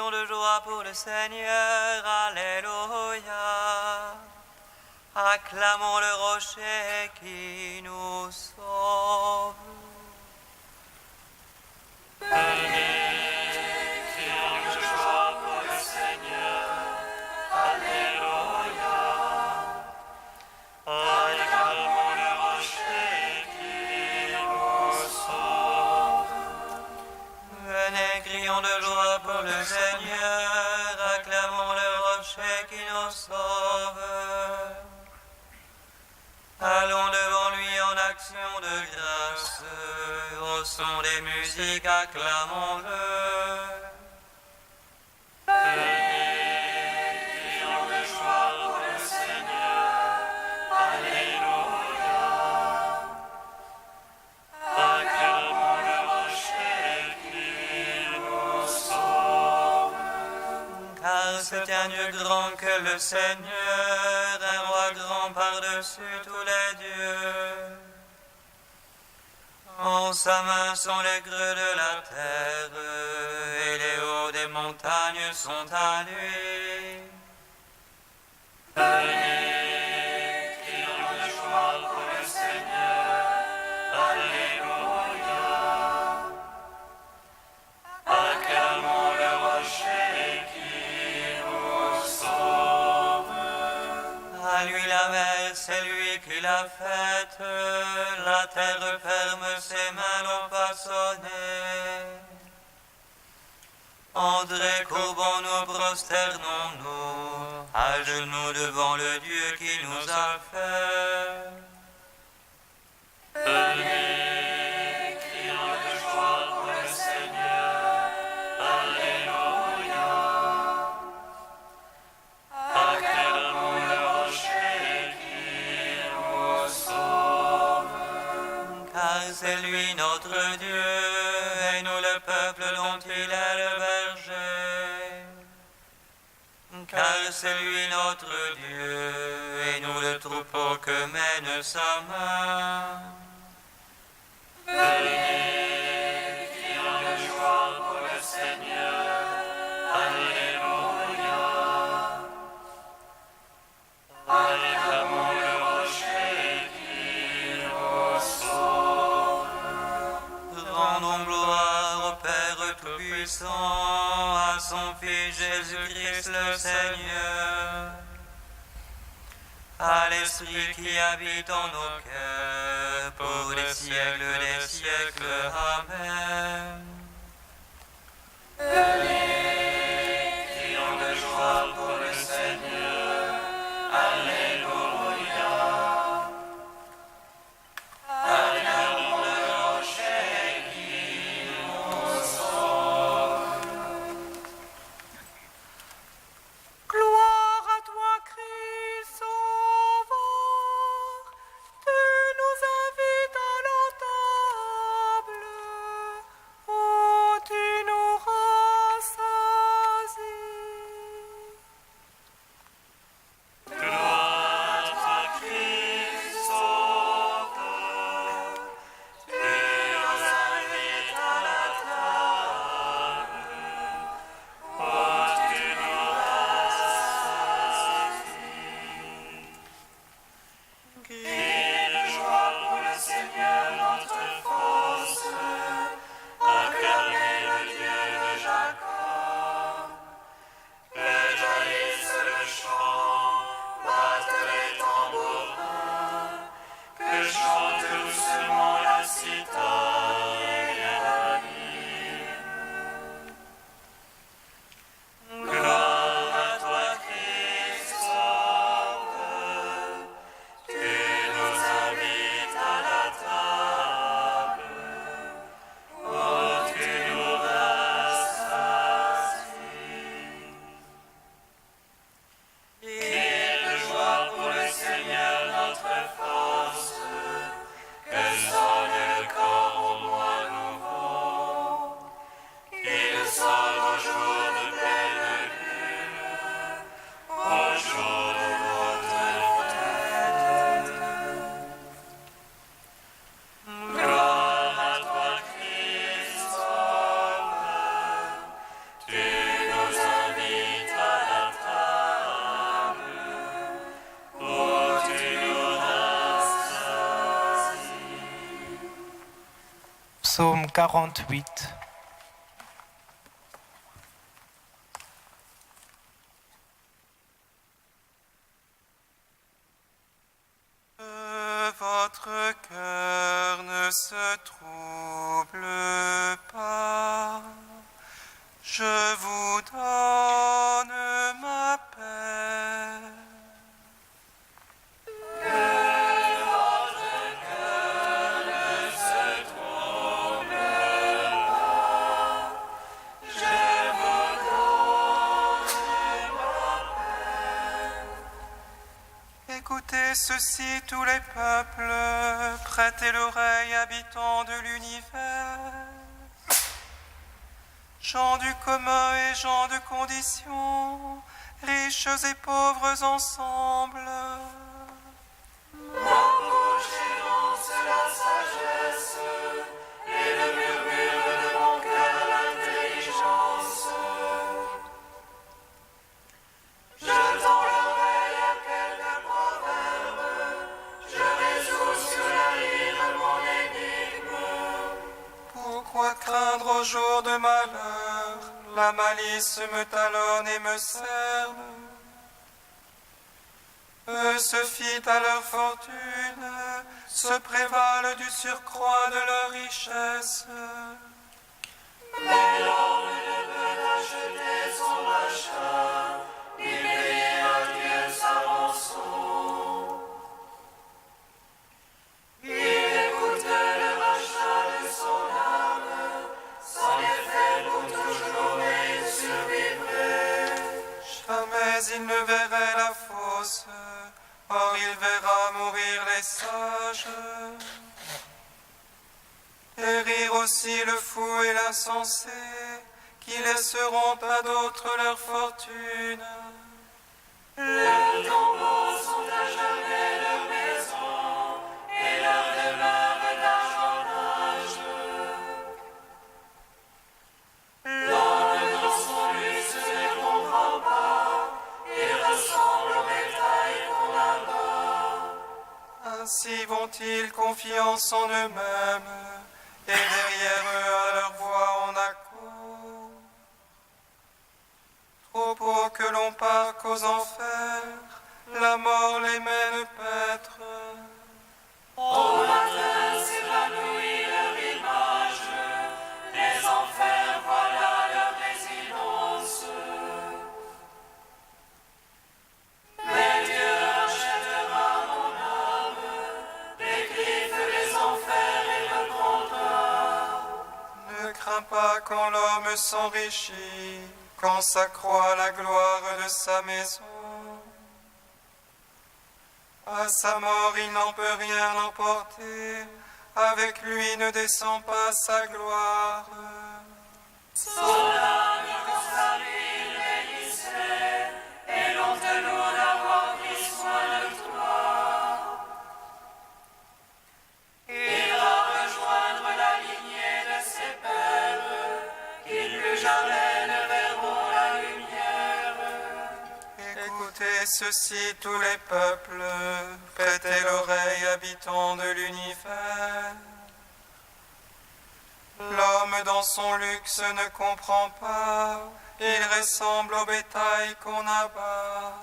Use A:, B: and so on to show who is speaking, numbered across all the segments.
A: crions de joie pour le Seigneur, Alléluia. Acclamons le rocher qui nous sauve. Crions de joie pour le Seigneur, acclamons le rocher qui nous sauve. Allons devant lui en action de grâce, au son des musiques, acclamons-le. Crions de joie pour le Seigneur, Alléluia. Acclamons le rocher qui nous sauve. Car c'est un Dieu grand que le Seigneur, un roi grand par-dessus tous les dieux. En sa main sont les creux de la terre, et les hauts des montagnes sont à lui. Venez, crions de joie pour le Seigneur, Alléluia. Acclamons le rocher qui nous sauve. À lui la mer, c'est lui qui l'a faite, la terre ferme, ses mains l'ont façonnée. Entrez, courbons-nous, prosternons-nous, à genoux devant le Dieu qui nous a fait. Venez, crions de joie pour le Seigneur, Alléluia. Acclamons le rocher qui nous sauve. Car c'est lui notre Dieu, et nous le peuple dont il est le berger. Car c'est lui notre Dieu, et nous le troupeau que mène sa main. Venez, crions de joie pour le Seigneur, Alléluia. Acclamons le rocher qui nous sauve. Rendons gloire au Père Tout-Puissant, à son Fils Jésus-Christ le Seigneur, à l'Esprit qui habite en nos cœurs, pour les siècles des siècles. Amen. Venez, crions de joie pour le Seigneur, Alléluia. Acclamons le rocher qui nous sauve.
B: Gloire à toi, Christ Sauveur, tu nous invites à la table, où
C: Psaume 48.
A: Que votre cœur ne se trouble pas, je vous donne ma paix. Écoutez ceci, tous les peuples, prêtez l'oreille, habitants de l'univers. Gens du commun et gens de condition, riches et pauvres ensemble. Pourquoi craindre au jour de malheur? La malice me talonne et me cerne. Eux se fient à leur fortune, se prévalent du surcroît de leur richesse. Mais l'homme ne peut acheter son achat, ni payer à Dieu sa rançon. Il écoute le rachat de son âme, sans effet pour toujours et il survivrait. Jamais il ne verrait la fosse, or il verra mourir les sages. Et rire aussi le fou et l'insensé, qui laisseront à d'autres leur fortune. Leurs tombeaux sont à jamais leur maison, et leur demeure d'âge en âge. L'homme dans son luxe ne comprend pas, il ressemble au bétail qu'on abat. Ainsi vont-ils confiance en eux-mêmes, et derrière eux à leur voix on accourt. Troupeaux que l'on part qu'aux enfers, la mort les mène paître. Au matin s'évanouit leur image, les enfers voilà leur résidence. Mais Dieu rachètera mon âme, dégriffe les enfers et me prendra. Ne crains pas quand l'homme s'enrichit, quand s'accroît la gloire de sa maison. À sa mort, il n'en peut rien emporter, avec lui ne descend pas sa gloire. Son âme dans sa vie il bénissait, et l'on te loue d'avoir pris soin de toi. Il va rejoindre la lignée de ses pères, qui plus jamais ne verront la lumière. Écoutez ceci, tous les peuples, prêtez l'oreille, habitants de l'univers. L'homme dans son luxe ne comprend pas, il ressemble au bétail qu'on abat.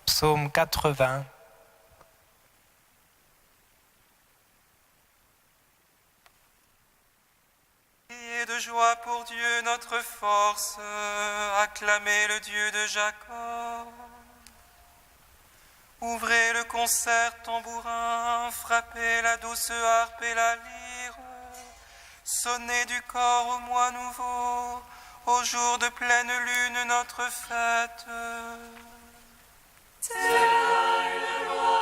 C: Psaume 80.
A: Criez de joie pour Dieu notre force, acclamez le Dieu de Jacob. Ouvrez le concert tambourin, frappez la douce harpe et la lyre, sonnez du corps au mois nouveau, au jour de pleine lune notre fête. C'est là une loi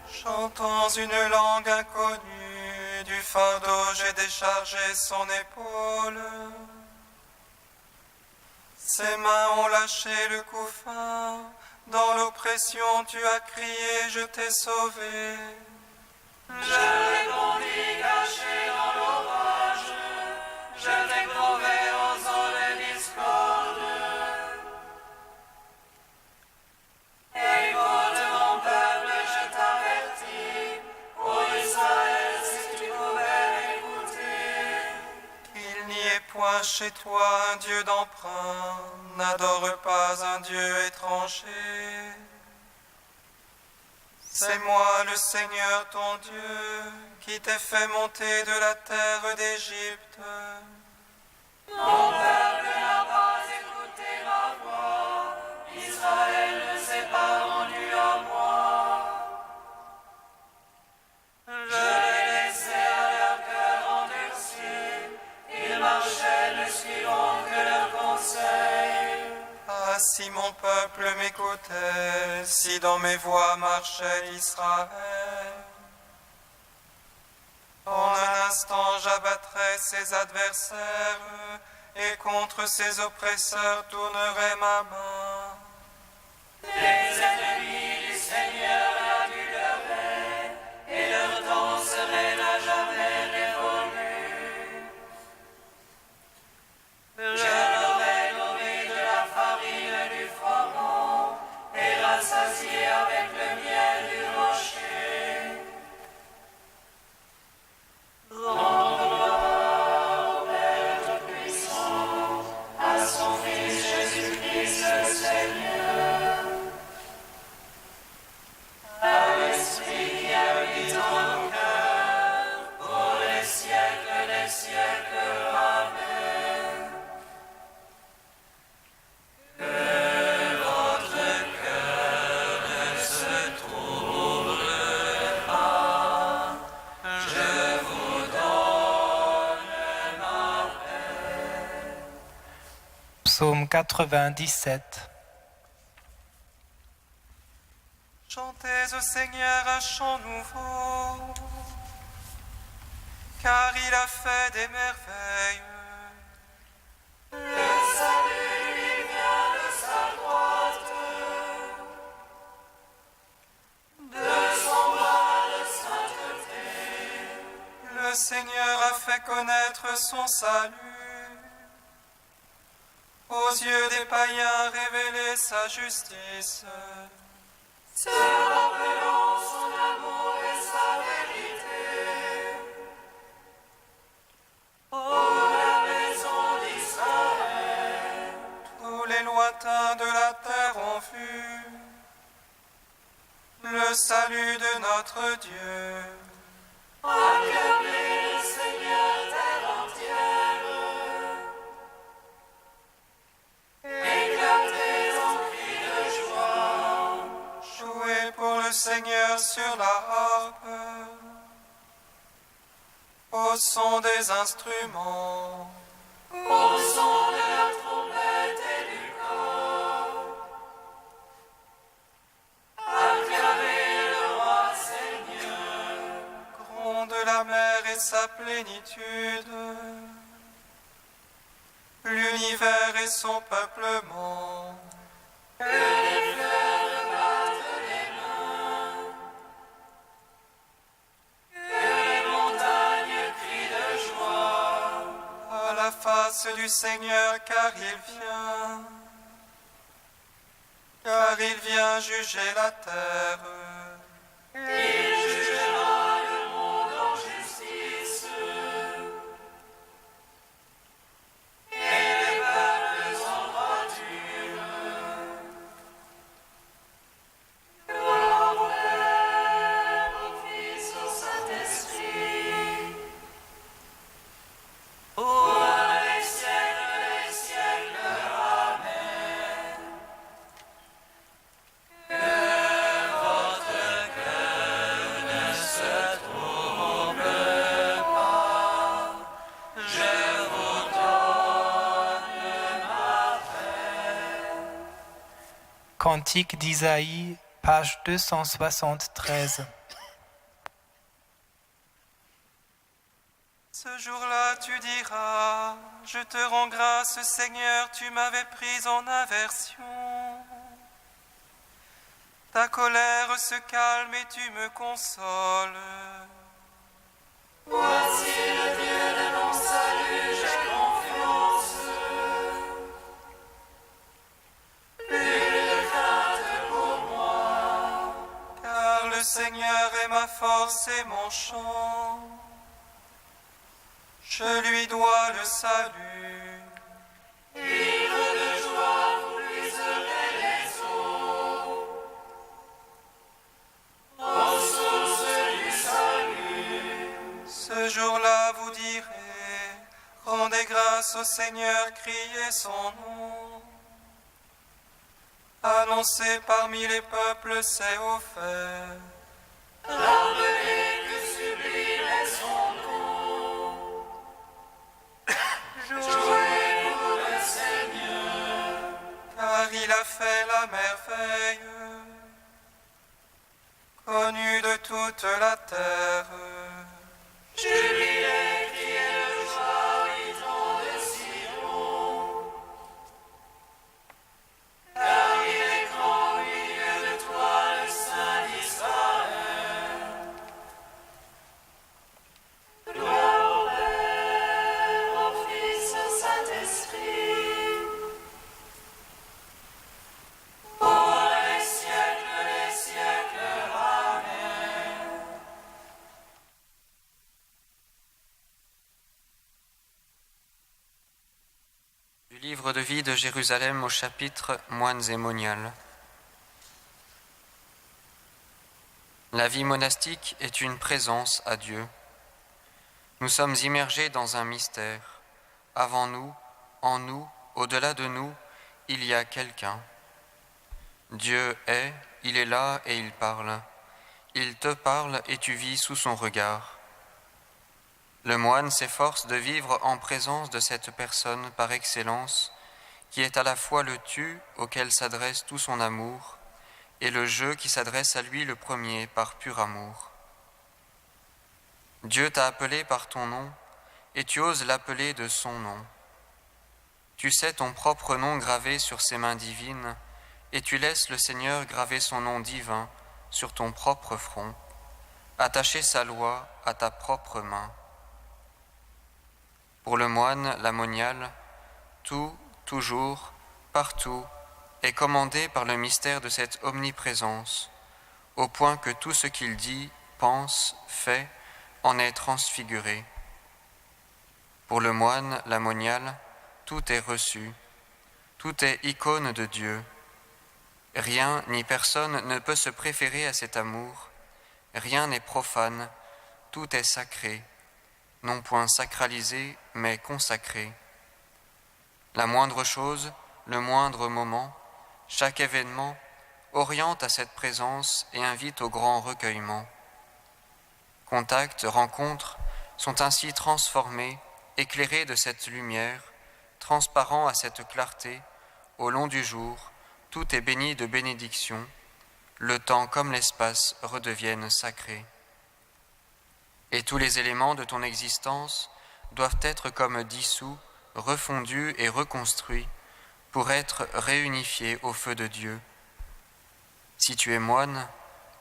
D: Chantons une langue inconnue, du fardeau j'ai déchargé son épaule. Ses mains ont lâché le couffin, dans l'oppression tu as crié, je t'ai sauvé.
A: Je répondis caché dans l'orage, je t'ai prouvé aux eaux de discorde. Écoute mon peuple, je t'avertis, ô Israël, si tu pouvais écouter.
D: Qu'il n'y ait point chez toi un Dieu d'emprunt, n'adore pas un Dieu étranger. C'est moi le Seigneur ton Dieu, qui t'ai fait monter de la terre d'Égypte.
A: Mon peuple n'a pas écouté ma voix, Israël ne s'est pas rendu à moi. Je les laissais à leur cœur endurci, ils marchaient ne suivant que leurs conseils.
D: Ah, si mon peuple m'écoutait, si dans mes voies marchait Israël. En un instant j'abattrais ses adversaires, et contre ses oppresseurs tournerais ma main.
A: Les ennemis du Seigneur aduleraient, et leur temps serait à jamais révolu. Je leur ai donné de la farine du froment, et rassasié avec le miel du rocher. Rends gloire au Père Tout-Puissant, à son Fils Jésus-Christ le Seigneur. À l'Esprit qui habite en nos cœurs, pour les siècles des siècles. Amen. Que votre cœur ne se trouble pas, je vous donne ma paix.
C: Psaume 97.
D: Chantez au Seigneur un chant nouveau, car il a fait des merveilles.
A: Le salut lui vient de sa droite, de son bras de sainteté.
D: Le Seigneur a fait connaître son salut. Aux yeux des païens révéler sa justice.
A: Se rappelant son amour et sa vérité. Ô la maison d'Israël,
D: Tous les lointains de la terre ont vu le salut de notre Dieu.
A: acclamez le Seigneur terre entière. Éclatez en cris de joie.
D: Jouez pour le Seigneur sur la harpe, au son des instruments.
A: Au son de la trompette et du cor, acclamez le roi Seigneur.
D: Gronde la mer et sa plénitude, l'univers et son peuplement.
A: Que les fleuves battent les mains, que les montagnes crient de joie.
D: À la face du Seigneur, car il vient juger la terre.
A: Il jugera le monde en justice, et les peuples en droiture. Gloire au Père, au Fils, au Saint-Esprit, pour les siècles des siècles. Amen. Que votre cœur
C: Cantique d'Isaïe, page 273.
D: Ce jour-là, tu diras, je te rends grâce, Seigneur, tu m'avais pris en aversion. Ta colère se calme et tu me consoles.
A: Voici le Dieu de mon salut, j'ai confiance. Plus de crainte pour moi.
D: Car le Seigneur est ma force et mon chant. Je lui dois le salut.
A: Ivre de joie, vous puiserez les eaux. Aux sources du salut.
D: Ce jour-là, vous direz, rendez grâce au Seigneur, criez son nom. Annoncez parmi les peuples ses hauts faits.
A: Rappelez que sublime est son nom. Jouez pour le Seigneur.
D: Car il a fait la merveille, connue de toute la terre.
A: Jubilez, criez de joie, habitants de Sion. Car il est grand au milieu de toi, le Saint d'Israël. Gloire au Père, au Fils, au Saint-Esprit. Pour les siècles des siècles. Amen.
E: Du livre de vie de Jérusalem au chapitre Moines et moniales. La vie monastique est une présence à Dieu. Nous sommes immergés dans un mystère. Avant nous, en nous, au-delà de nous, il y a quelqu'un. Dieu est, il est là et il parle. Il te parle et tu vis sous son regard. Le moine s'efforce de vivre en présence de cette personne par excellence, qui est à la fois le tu auquel s'adresse tout son amour, et le je qui s'adresse à lui le premier par pur amour. Dieu t'a appelé par ton nom, et tu oses l'appeler de son nom. Tu sais ton propre nom gravé sur ses mains divines, et tu laisses le Seigneur graver son nom divin sur ton propre front, attacher sa loi à ta propre main. Pour le moine, la moniale, tout, toujours, partout, est commandé par le mystère de cette omniprésence, au point que tout ce qu'il dit, pense, fait, en est transfiguré. Pour le moine, la moniale, tout est reçu, tout est icône de Dieu. Rien ni personne ne peut se préférer à cet amour, rien n'est profane, tout est sacré, non point sacralisé, mais consacré. La moindre chose, le moindre moment, chaque événement oriente à cette présence et invite au grand recueillement. Contact, rencontres sont ainsi transformés, éclairés de cette lumière, transparents à cette clarté, au long du jour, tout est béni de bénédictions, le temps comme l'espace redeviennent sacrés. Et tous les éléments de ton existence doivent être comme dissous, refondus et reconstruits pour être réunifiés au feu de Dieu. Si tu es moine,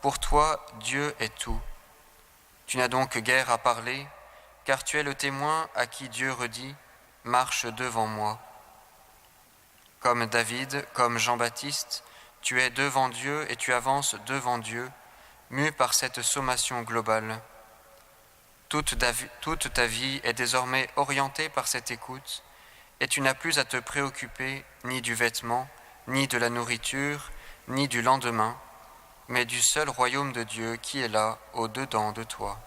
E: pour toi Dieu est tout. Tu n'as donc guère à parler, car tu es le témoin à qui Dieu redit « Marche devant moi ». Comme David, comme Jean-Baptiste, tu es devant Dieu et tu avances devant Dieu, mu par cette sommation globale. Toute ta vie est désormais orientée par cette écoute, et tu n'as plus à te préoccuper ni du vêtement, ni de la nourriture, ni du lendemain, mais du seul royaume de Dieu qui est là, au-dedans de toi.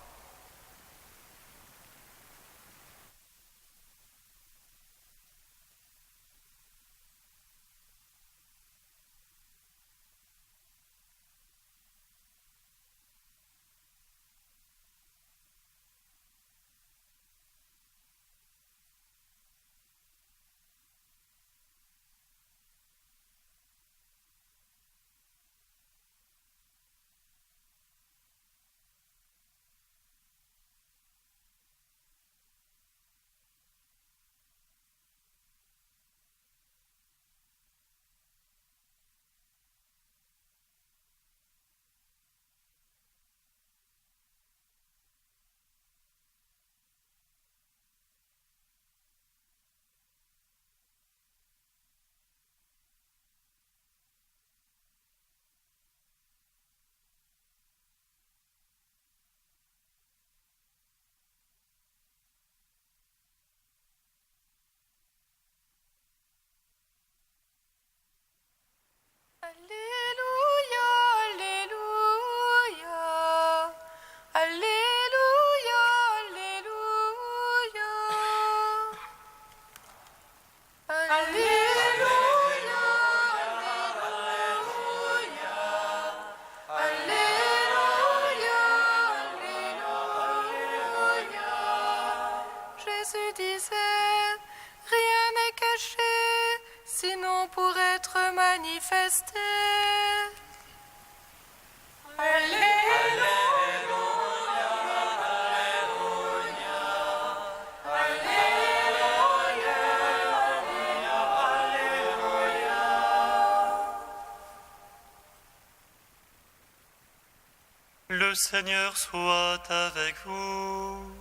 F: Le Seigneur soit avec vous.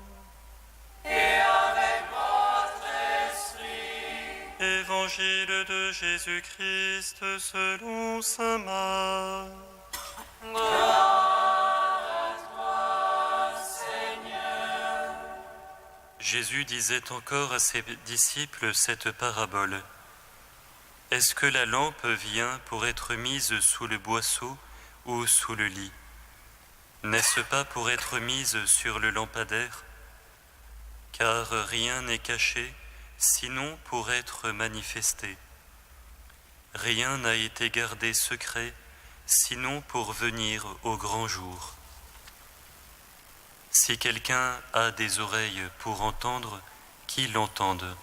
B: Et avec votre esprit.
F: Évangile de Jésus-Christ selon saint Marc.
B: Gloire à toi, Seigneur.
F: Jésus disait encore à ses disciples cette parabole. Est-ce que la lampe vient pour être mise sous le boisseau ou sous le lit? N'est-ce pas pour être mise sur le lampadaire? Car rien n'est caché, sinon pour être manifesté. Rien n'a été gardé secret, sinon pour venir au grand jour. Si quelqu'un a des oreilles pour entendre, qu'il l'entende.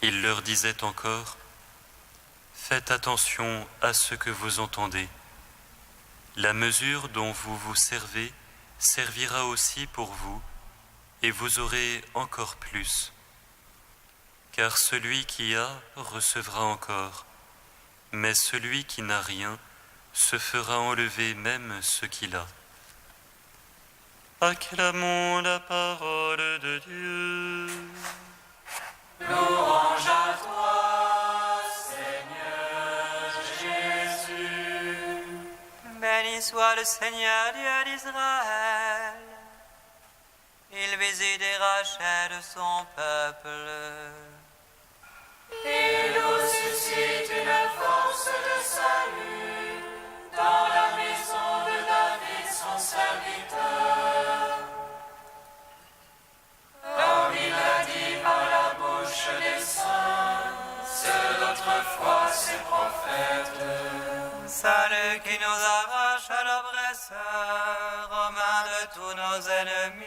F: Il leur disait encore, « Faites attention à ce que vous entendez. La mesure dont vous vous servez servira aussi pour vous, et vous aurez encore plus. Car celui qui a recevra encore, mais celui qui n'a rien se fera enlever même ce qu'il a. » Acclamons la parole de Dieu.
B: Louange à toi, Seigneur Jésus.
A: Béni soit le Seigneur Dieu d'Israël. Il visite et rachète son peuple.
B: Il nous suscite une force de salut dans la maison de David, son serviteur. Comme il a dit par la bouche des saints, ceux d'autrefois ses prophètes.
A: Salut qui nous arrache à l'oppresseur, aux mains de tous nos ennemis.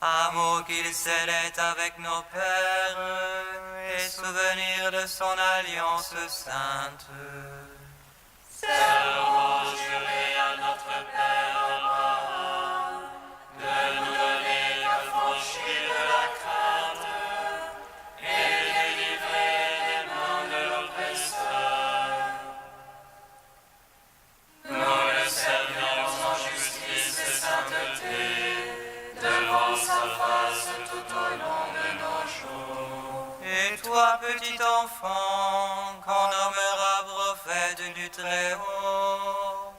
A: Amour qu'il scellait avec nos pères, et souvenir de son alliance sainte.
B: Serment juré à notre Père Abraham, de nous donner l'affranchie de la crainte, et délivrer des mains de l'oppresseur. Nous le servions en justice et sainteté, devant sa face tout au long de nos jours.
A: Et toi, petit enfant, qu'on nommera prophète du Très-Haut,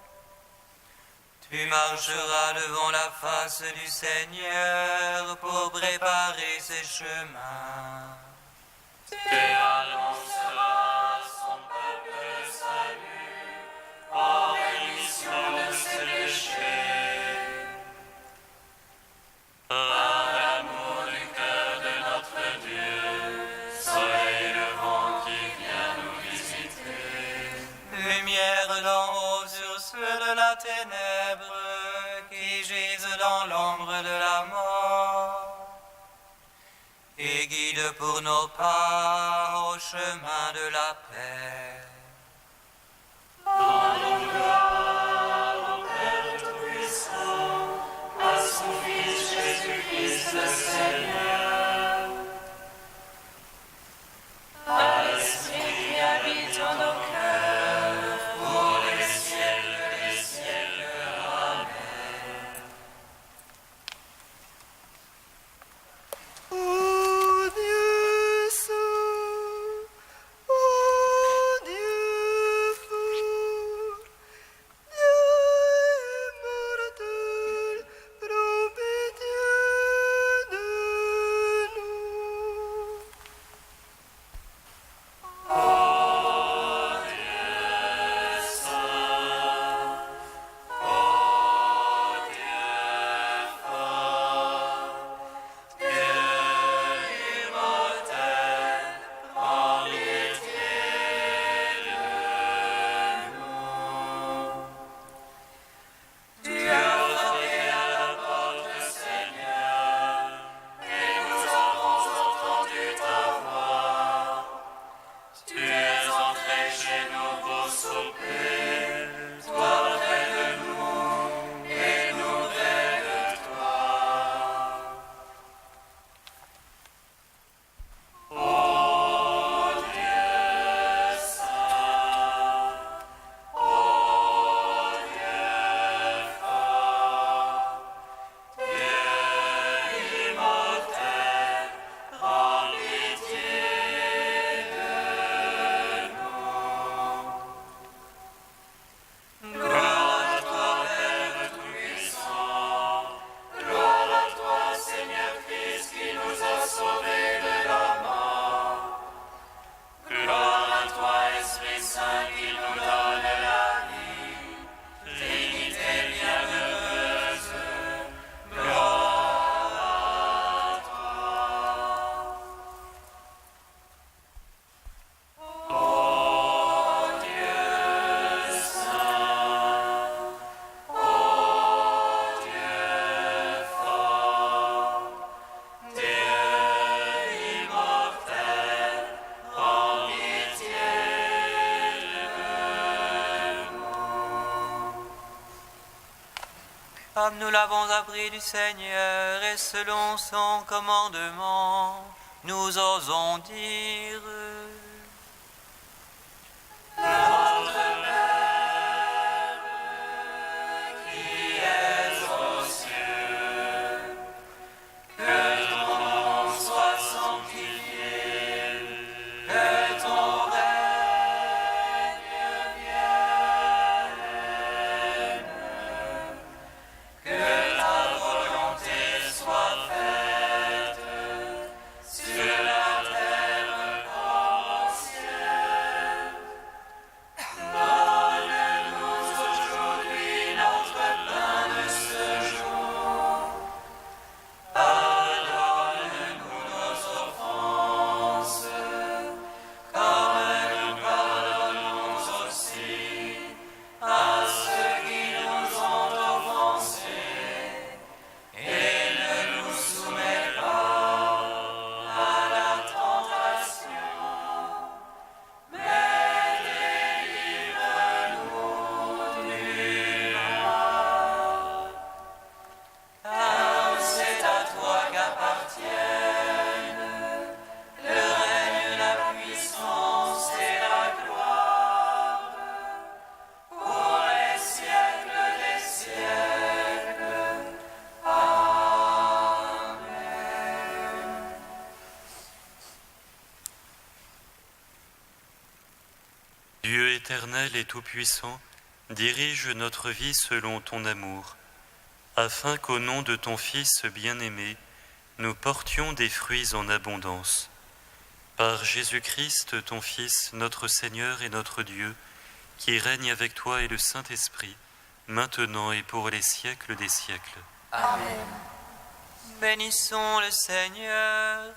A: tu marcheras devant la face du Seigneur pour préparer ses chemins.
B: Tu annonceras à son peuple le salut, en rémission de ses péchés. Par l'amour du cœur de notre Dieu, soleil levant qui vient nous visiter.
A: Lumière d'en haut sur ceux de la ténèbre qui gisent dans l'ombre de la mort, et guide pour nos pas au chemin de la paix.
B: Rendons gloire au Père Tout-Puissant, à son Fils Jésus-Christ le Seigneur, à l'Esprit qui habite en nos cœurs, pour les siècles des siècles. Amen.
C: Ô Dieu saint, ô Dieu
A: Comme nous l'avons appris du Seigneur et selon son commandement, nous osons dire:
B: Notre Père, qui es aux cieux, que ton nom soit sanctifié, que ton règne vienne, que ta volonté soit faite sur la terre comme au ciel. Donne-nous aujourd'hui notre pain de ce jour. Pardonne-nous nos offenses, comme nous pardonnons aussi à ceux qui nous ont offensés. Et ne nous soumets pas à la tentation, mais délivre-nous du mal. Car c'est à toi qu'appartiennent le règne, la puissance et la gloire pour les siècles des siècles. Amen.
F: Dieu éternel et tout-puissant, dirige notre vie selon ton amour, afin qu'au nom de ton Fils bien-aimé, nous portions des fruits en abondance. Par Jésus-Christ, ton Fils, notre Seigneur et notre Dieu, qui règne avec toi et le Saint-Esprit, maintenant et pour les siècles des siècles.
A: Bénissons le Seigneur.